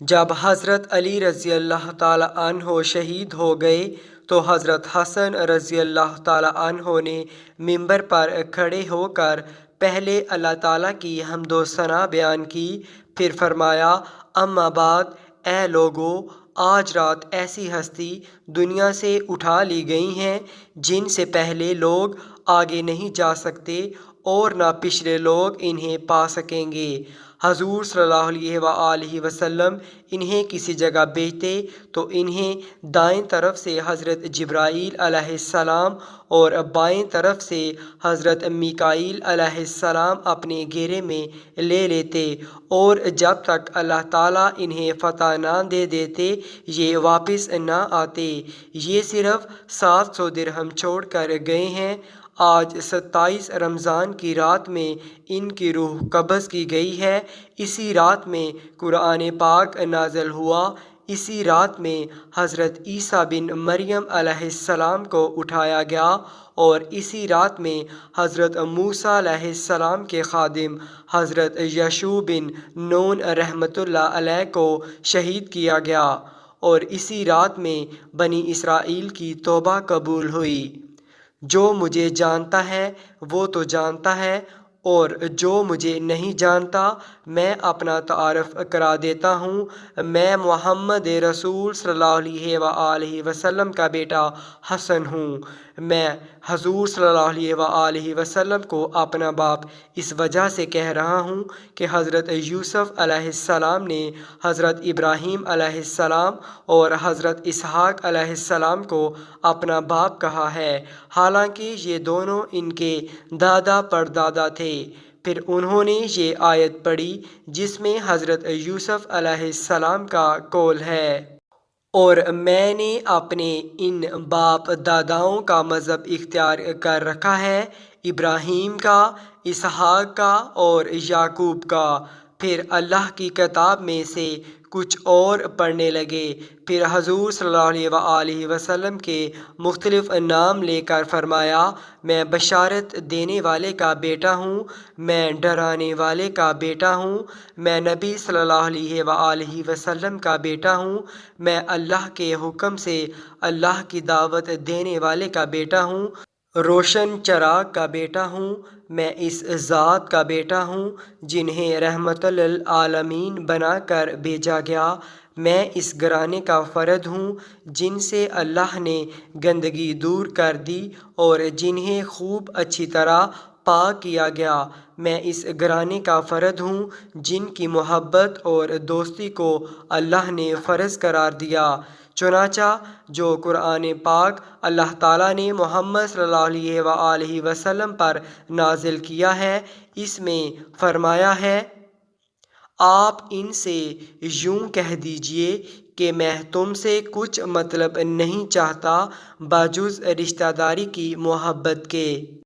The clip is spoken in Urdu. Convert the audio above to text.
جب حضرت علی رضی اللہ تعالیٰ عنہ شہید ہو گئے تو حضرت حسن رضی اللہ تعالیٰ عنہ نے منبر پر کھڑے ہو کر پہلے اللہ تعالیٰ کی حمد و ثنا بیان کی، پھر فرمایا، اما بعد، اے لوگو، آج رات ایسی ہستی دنیا سے اٹھا لی گئی ہیں جن سے پہلے لوگ آگے نہیں جا سکتے اور نہ پچھلے لوگ انہیں پا سکیں گے۔ حضور صلی اللہ علیہ وآلہ وسلم انہیں کسی جگہ بھیجتے تو انہیں دائیں طرف سے حضرت جبرائیل علیہ السلام اور بائیں طرف سے حضرت میکائیل علیہ السلام اپنے گھیرے میں لے لیتے، اور جب تک اللہ تعالیٰ انہیں فتح نہ دے دیتے یہ واپس نہ آتے۔ یہ صرف 700 درہم چھوڑ کر گئے ہیں۔ آج 27 رمضان کی رات میں ان کی روح قبض کی گئی ہے۔ اسی رات میں قرآن پاک نازل ہوا۔ اسی رات میں حضرت عیسیٰ بن مریم علیہ السلام کو اٹھایا گیا، اور اسی رات میں حضرت موسیٰ علیہ السلام کے خادم حضرت یشوع بن نون رحمۃ اللہ علیہ کو شہید کیا گیا، اور اسی رات میں بنی اسرائیل کی توبہ قبول ہوئی۔ جو مجھے جانتا ہے وہ تو جانتا ہے، اور جو مجھے نہیں جانتا میں اپنا تعارف کرا دیتا ہوں۔ میں محمد رسول صلی اللہ علیہ وآلہ وسلم کا بیٹا حسن ہوں۔ میں حضور صلی اللہ علیہ وآلہ وسلم کو اپنا باپ اس وجہ سے کہہ رہا ہوں کہ حضرت یوسف علیہ السلام نے حضرت ابراہیم علیہ السلام اور حضرت اسحاق علیہ السلام کو اپنا باپ کہا ہے، حالانکہ یہ دونوں ان کے دادا پردادا تھے۔ پھر انہوں نے یہ آیت پڑھی جس میں حضرت یوسف علیہ السلام کا قول ہے، اور میں نے اپنے ان باپ داداؤں کا مذہب اختیار کر رکھا ہے، ابراہیم کا، اسحاق کا اور یعقوب کا۔ پھر اللہ کی کتاب میں سے کچھ اور پڑھنے لگے۔ پھر حضور صلی اللہ علیہ وآلہ وسلم کے مختلف نام لے کر فرمایا، میں بشارت دینے والے کا بیٹا ہوں، میں ڈرانے والے کا بیٹا ہوں، میں نبی صلی اللہ علیہ وآلہ وسلم کا بیٹا ہوں، میں اللہ کے حکم سے اللہ کی دعوت دینے والے کا بیٹا ہوں، روشن چراغ کا بیٹا ہوں، میں اس ذات کا بیٹا ہوں جنہیں رحمت للعالمین بنا کر بھیجا گیا، میں اس گھرانے کا فرد ہوں جن سے اللہ نے گندگی دور کر دی اور جنہیں خوب اچھی طرح پاک کیا گیا، میں اس گھرانے کا فرد ہوں جن کی محبت اور دوستی کو اللہ نے فرض قرار دیا۔ چنانچہ جو قرآن پاک اللہ تعالیٰ نے محمد صلی اللہ علیہ وآلہ وسلم پر نازل کیا ہے، اس میں فرمایا ہے، آپ ان سے یوں کہہ دیجئے کہ میں تم سے کچھ مطلب نہیں چاہتا بجز رشتہ داری کی محبت کے۔